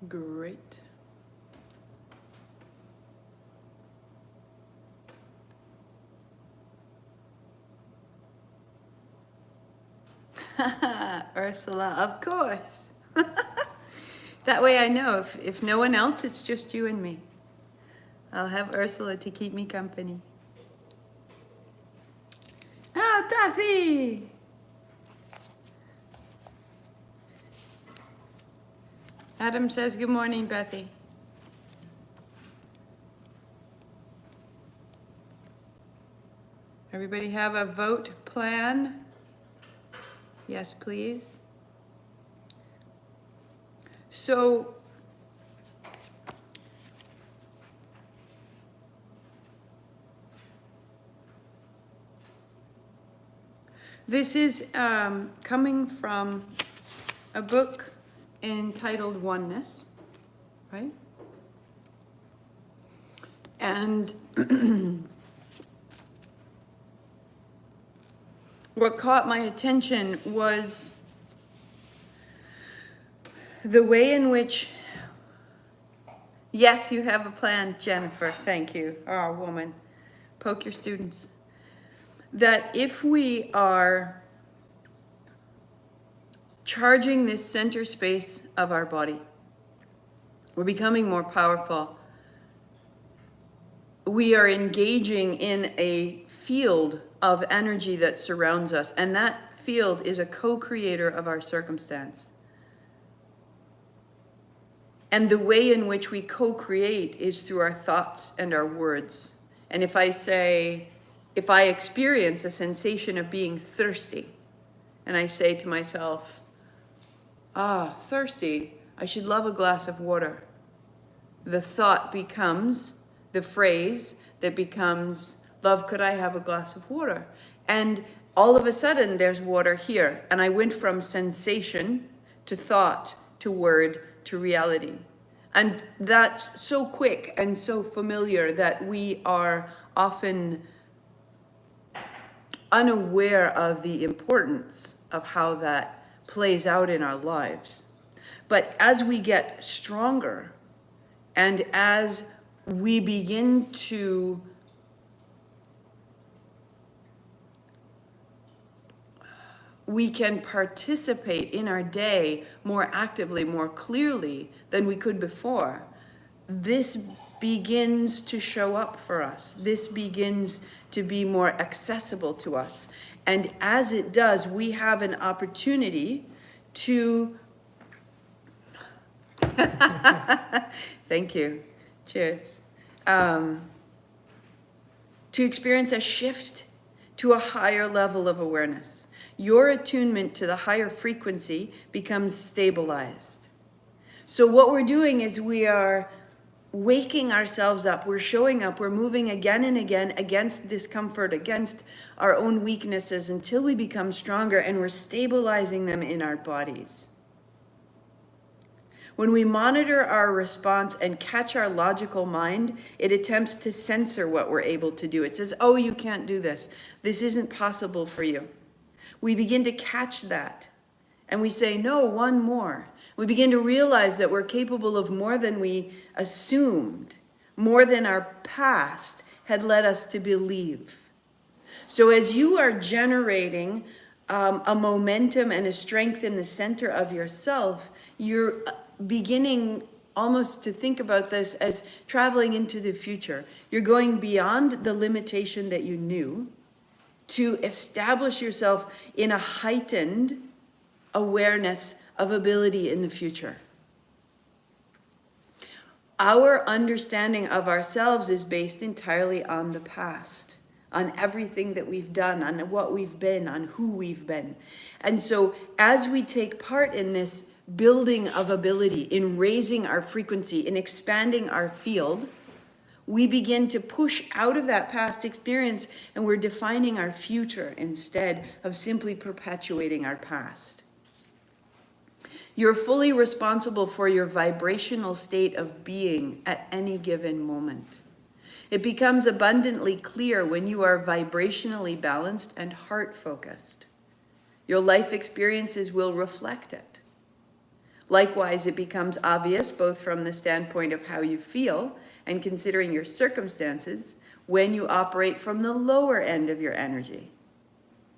Great. Ursula, of course. That way I know if no one else, it's just you and me. I'll have Ursula to keep me company. Ah, Bethy! Adam says good morning, Bethy. Everybody have a vote plan? Yes, please. So, this is coming from a book entitled Oneness, right? And what caught my attention was the way in which, yes, you have a plan, Jennifer, thank you. Oh, woman, poke your students. That if we are charging this center space of our body, we're becoming more powerful. We are engaging in a field of energy that surrounds us, and that field is a co-creator of our circumstance. And the way in which we co-create is through our thoughts and our words. And if I experience a sensation of being thirsty, and I say to myself, thirsty, I should love a glass of water. The thought becomes the phrase that becomes, love, could I have a glass of water? And all of a sudden there's water here. And I went from sensation to thought to word to reality. And that's so quick and so familiar that we are often unaware of the importance of how that plays out in our lives. But as we get stronger and as we begin to we can participate in our day more actively, more clearly than we could before, this begins to show up for us. This begins to be more accessible to us. And as it does, we have an opportunity to... Thank you. Cheers. To experience a shift to a higher level of awareness. Your attunement to the higher frequency becomes stabilized. So what we're doing is we are waking ourselves up. We're showing up. We're moving again and again against discomfort, against our own weaknesses until we become stronger, and we're stabilizing them in our bodies. When we monitor our response and catch our logical mind, it attempts to censor what we're able to do. It says, oh, you can't do this. This isn't possible for you. We begin to catch that. And we say, no, one more. We begin to realize that we're capable of more than we assumed, more than our past had led us to believe. So as you are generating a momentum and a strength in the center of yourself, you're beginning almost to think about this as traveling into the future. You're going beyond the limitation that you knew to establish yourself in a heightened awareness of ability in the future. Our understanding of ourselves is based entirely on the past, on everything that we've done, on what we've been, on who we've been. And so as we take part in this building of ability, in raising our frequency, in expanding our field, we begin to push out of that past experience, and we're defining our future instead of simply perpetuating our past. You're fully responsible for your vibrational state of being at any given moment. It becomes abundantly clear when you are vibrationally balanced and heart-focused. Your life experiences will reflect it. Likewise, it becomes obvious, both from the standpoint of how you feel and considering your circumstances, when you operate from the lower end of your energy,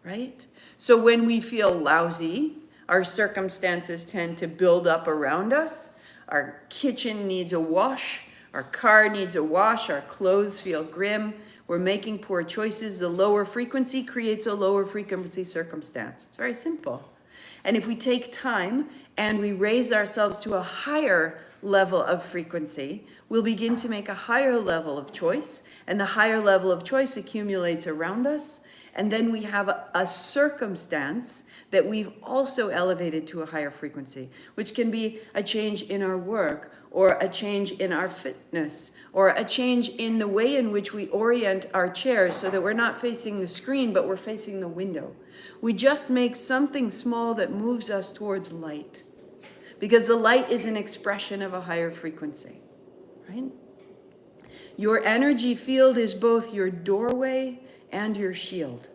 right? So when we feel lousy, our circumstances tend to build up around us. Our kitchen needs a wash, our car needs a wash, our clothes feel grim, we're making poor choices. The lower frequency creates a lower frequency circumstance. It's very simple. And if we take time and we raise ourselves to a higher level of frequency, we'll begin to make a higher level of choice, and the higher level of choice accumulates around us, and then we have a circumstance that we've also elevated to a higher frequency, which can be a change in our work, or a change in our fitness, or a change in the way in which we orient our chairs so that we're not facing the screen, but we're facing the window. We just make something small that moves us towards light, because the light is an expression of a higher frequency, right? Your energy field is both your doorway and your shield.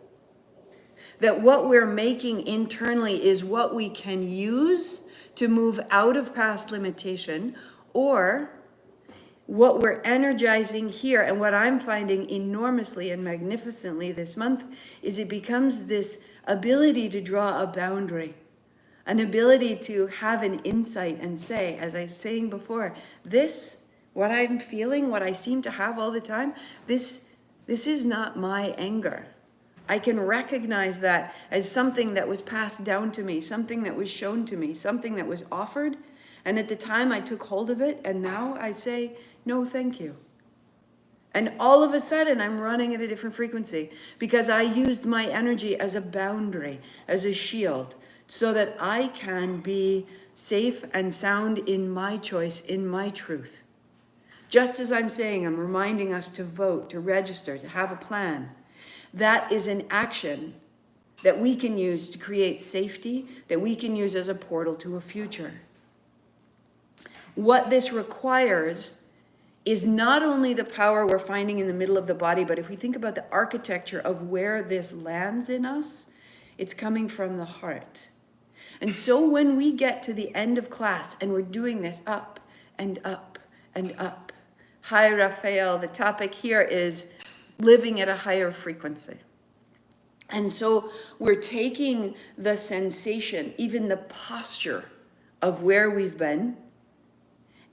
That what we're making internally is what we can use to move out of past limitation, or what we're energizing here. And what I'm finding enormously and magnificently this month is it becomes this ability to draw a boundary, an ability to have an insight and say, as I was saying before, this, what I'm feeling, what I seem to have all the time, this is not my anger. I can recognize that as something that was passed down to me, something that was shown to me, something that was offered. And at the time I took hold of it, and now I say, no, thank you. And all of a sudden I'm running at a different frequency because I used my energy as a boundary, as a shield, so that I can be safe and sound in my choice, in my truth. Just as I'm saying, I'm reminding us to vote, to register, to have a plan. That is an action that we can use to create safety, that we can use as a portal to a future. What this requires is not only the power we're finding in the middle of the body, but if we think about the architecture of where this lands in us, it's coming from the heart. And so when we get to the end of class and we're doing this up and up and up. Hi, Raphael. The topic here is living at a higher frequency. And so we're taking the sensation, even the posture of where we've been,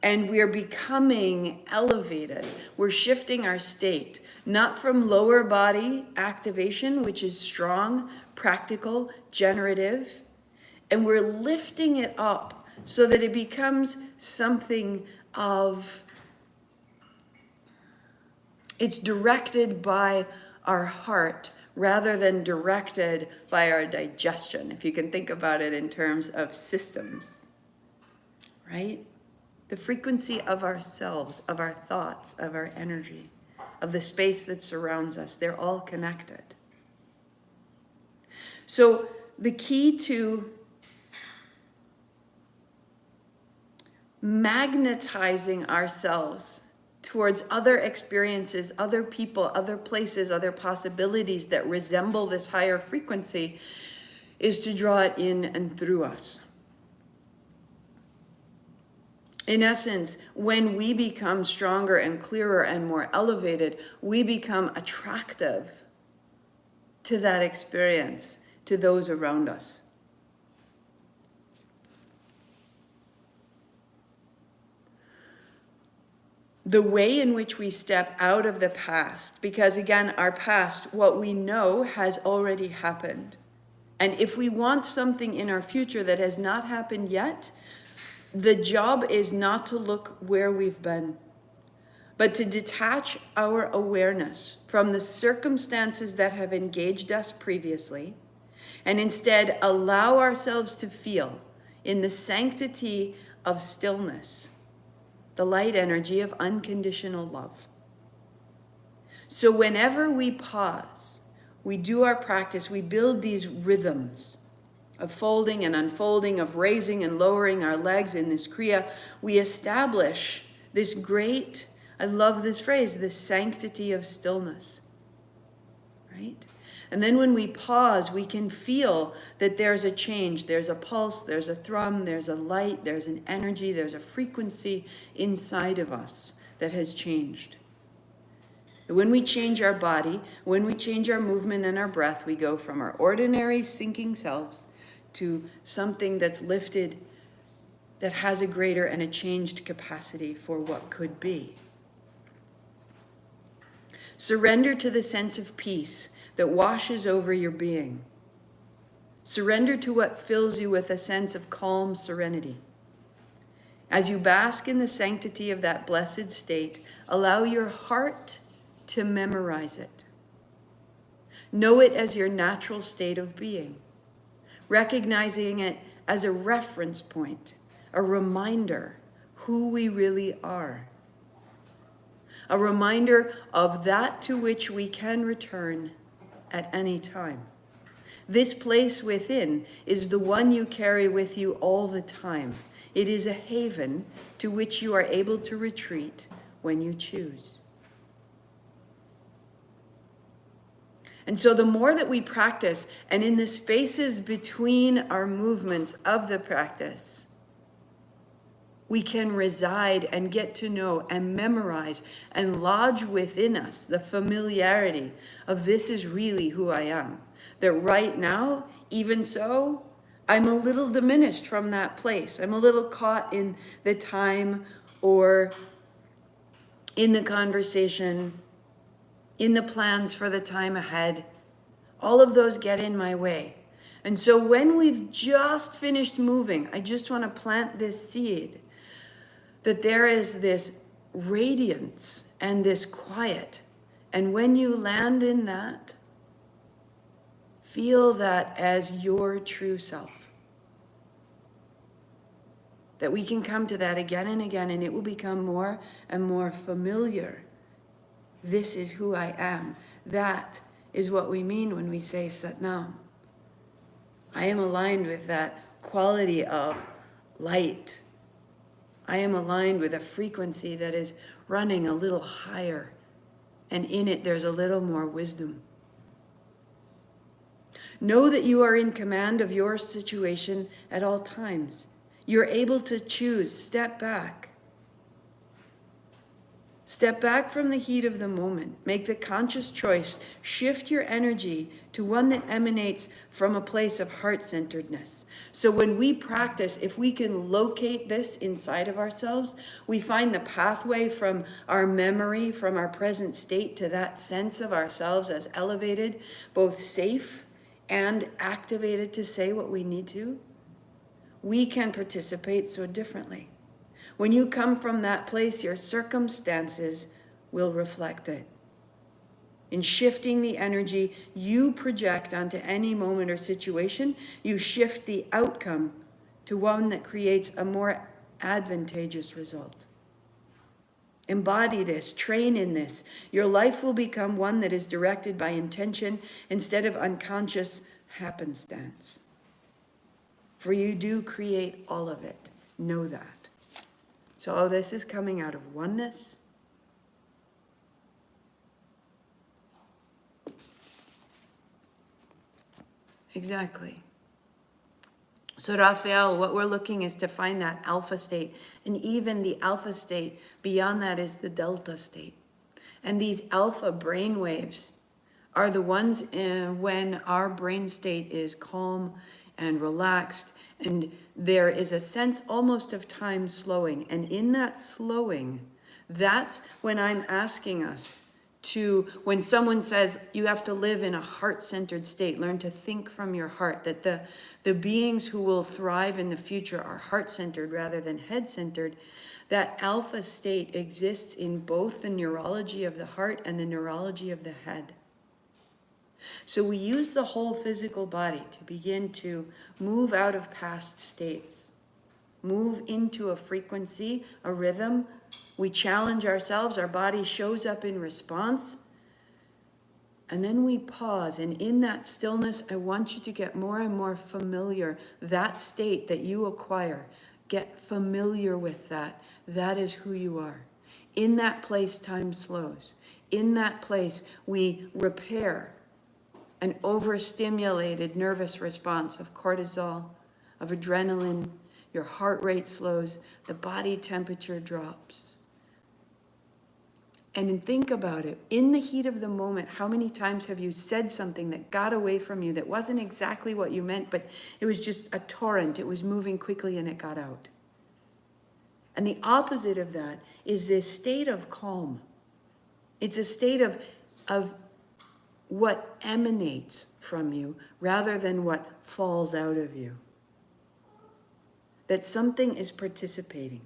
and we're becoming elevated. We're shifting our state, not from lower body activation, which is strong, practical, generative, and we're lifting it up so that it becomes something of, it's directed by our heart rather than directed by our digestion, if you can think about it in terms of systems, right? The frequency of ourselves, of our thoughts, of our energy, of the space that surrounds us, they're all connected. So the key to magnetizing ourselves towards other experiences, other people, other places, other possibilities that resemble this higher frequency is to draw it in and through us. In essence, when we become stronger and clearer and more elevated, we become attractive to that experience, to those around us. The way in which we step out of the past, because again, our past, what we know has already happened. And if we want something in our future that has not happened yet, the job is not to look where we've been, but to detach our awareness from the circumstances that have engaged us previously, and instead allow ourselves to feel in the sanctity of stillness, the light energy of unconditional love. So whenever we pause, we do our practice, we build these rhythms of folding and unfolding, of raising and lowering our legs in this kriya, we establish this great, I love this phrase, the sanctity of stillness, right? And then when we pause, we can feel that there's a change. There's a pulse, there's a thrum, there's a light, there's an energy, there's a frequency inside of us that has changed. When we change our body, when we change our movement and our breath, we go from our ordinary sinking selves to something that's lifted, that has a greater and a changed capacity for what could be. Surrender to the sense of peace that washes over your being. Surrender to what fills you with a sense of calm serenity. As you bask in the sanctity of that blessed state, allow your heart to memorize it. Know it as your natural state of being, recognizing it as a reference point, a reminder who we really are. A reminder of that to which we can return at any time. This place within is the one you carry with you all the time. It is a haven to which you are able to retreat when you choose. And so the more that we practice, and in the spaces between our movements of the practice, we can reside and get to know and memorize and lodge within us the familiarity of this is really who I am. That right now, even so, I'm a little diminished from that place. I'm a little caught in the time or in the conversation, in the plans for the time ahead. All of those get in my way. And so when we've just finished moving, I just want to plant this seed that there is this radiance and this quiet. And when you land in that, feel that as your true self. That we can come to that again and again, and it will become more and more familiar. This is who I am. That is what we mean when we say Sat Nam. I am aligned with that quality of light. I am aligned with a frequency that is running a little higher, and in it there's a little more wisdom. Know that you are in command of your situation at all times. You're able to choose, step back. Step back from the heat of the moment. Make the conscious choice. Shift your energy to one that emanates from a place of heart-centeredness. So when we practice, if we can locate this inside of ourselves, we find the pathway from our memory, from our present state to that sense of ourselves as elevated, both safe and activated to say what we need to. We can participate so differently. When you come from that place, your circumstances will reflect it. In shifting the energy you project onto any moment or situation, you shift the outcome to one that creates a more advantageous result. Embody this, train in this. Your life will become one that is directed by intention instead of unconscious happenstance. For you do create all of it. Know that. So all this is coming out of oneness. Exactly. So Raphael, what we're looking is to find that alpha state. And even the alpha state, beyond that is the delta state. And these alpha brain waves are the ones when our brain state is calm and relaxed, and there is a sense almost of time slowing. And in that slowing, that's when I'm asking us to, when someone says you have to live in a heart-centered state, learn to think from your heart, that the beings who will thrive in the future are heart-centered rather than head-centered. That alpha state exists in both the neurology of the heart and the neurology of the head. So we use the whole physical body to begin to move out of past states, move into a frequency, a rhythm. We challenge ourselves, our body shows up in response, and then we pause. And in that stillness, I want you to get more and more familiar. That state that you acquire, get familiar with that. That is who you are. In that place, time slows. In that place, we repair an overstimulated nervous response of cortisol, of adrenaline, your heart rate slows, the body temperature drops. And then think about it. In the heat of the moment, how many times have you said something that got away from you that wasn't exactly what you meant, but it was just a torrent. It was moving quickly and it got out. And the opposite of that is this state of calm. It's a state of what emanates from you rather than what falls out of you. That something is participating.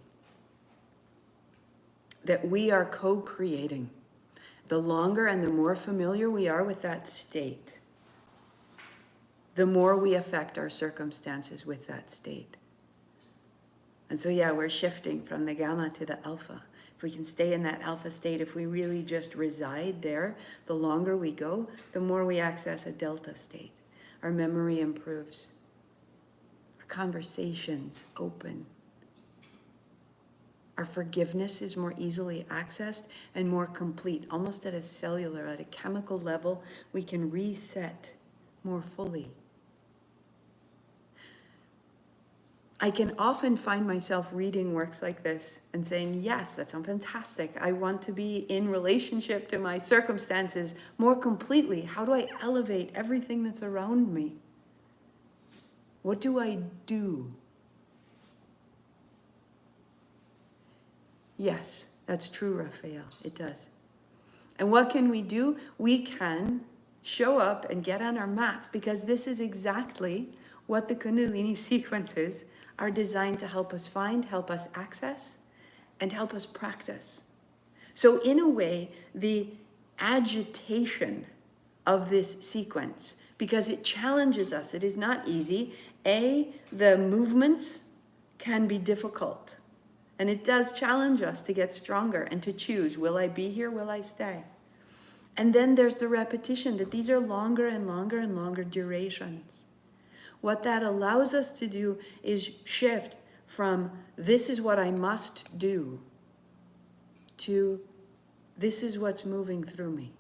That we are co-creating. The longer and the more familiar we are with that state, the more we affect our circumstances with that state. And so yeah, we're shifting from the gamma to the alpha. If we can stay in that alpha state, if we really just reside there, the longer we go, the more we access a delta state. Our memory improves. Our conversations open. Our forgiveness is more easily accessed and more complete, almost at a cellular, at a chemical level, we can reset more fully. I can often find myself reading works like this and saying, yes, that sounds fantastic. I want to be in relationship to my circumstances more completely. How do I elevate everything that's around me? What do I do? Yes, that's true, Raphael. It does. And what can we do? We can show up and get on our mats, because this is exactly what the Kundalini sequences are designed to help us find, help us access, and help us practice. So in a way, the agitation of this sequence, because it challenges us, it is not easy. The movements can be difficult. And it does challenge us to get stronger and to choose, will I be here, will I stay? And then there's the repetition that these are longer and longer and longer durations. What that allows us to do is shift from this is what I must do to this is what's moving through me.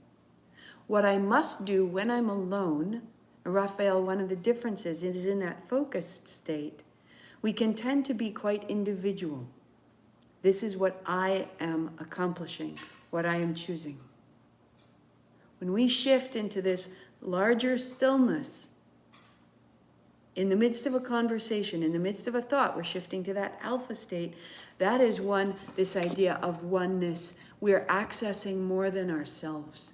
What I must do when I'm alone, Raphael, one of the differences is in that focused state, we can tend to be quite individual. This is what I am accomplishing, what I am choosing. When we shift into this larger stillness, in the midst of a conversation, in the midst of a thought, we're shifting to that alpha state. That is this idea of oneness. We're accessing more than ourselves.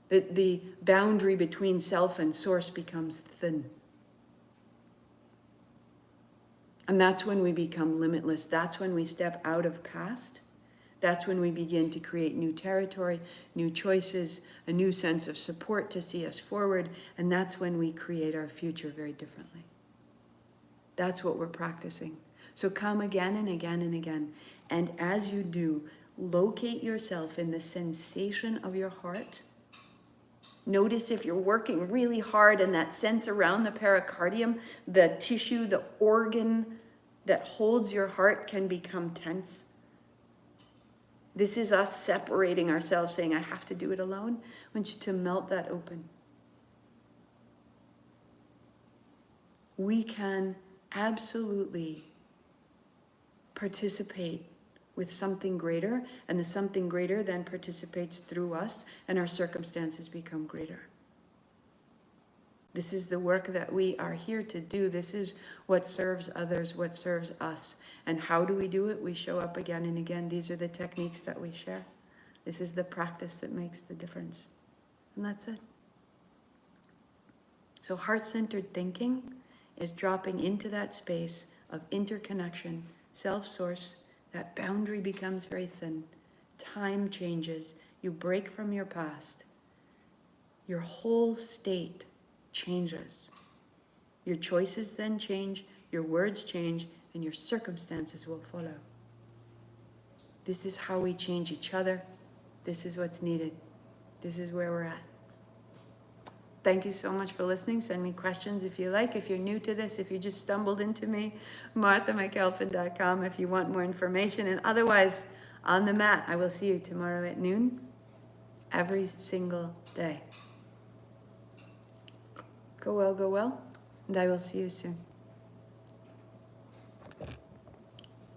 The boundary between self and source becomes thin. And that's when we become limitless. That's when we step out of past. That's when we begin to create new territory, new choices, a new sense of support to see us forward. And that's when we create our future very differently. That's what we're practicing. So come again and again and again. And as you do, locate yourself in the sensation of your heart. Notice if you're working really hard and that sense around the pericardium, the tissue, the organ that holds your heart can become tense. This is us separating ourselves, saying, I have to do it alone. I want you to melt that open. We can absolutely participate with something greater, and the something greater then participates through us, and our circumstances become greater. This is the work that we are here to do. This is what serves others, what serves us. And how do we do it? We show up again and again. These are the techniques that we share. This is the practice that makes the difference. And that's it. So heart-centered thinking is dropping into that space of interconnection, self-source. That boundary becomes very thin. Time changes. You break from your past. Your whole state changes. Your choices then change, your words change, and your circumstances will follow. This is how we change each other. This is what's needed. This is where we're at. Thank you so much for listening. Send me questions if you like. If you're new to this, if you just stumbled into me, marthamcalpin.com if you want more information. And otherwise, on the mat, I will see you tomorrow at noon. every single day. Go well, and I will see you soon.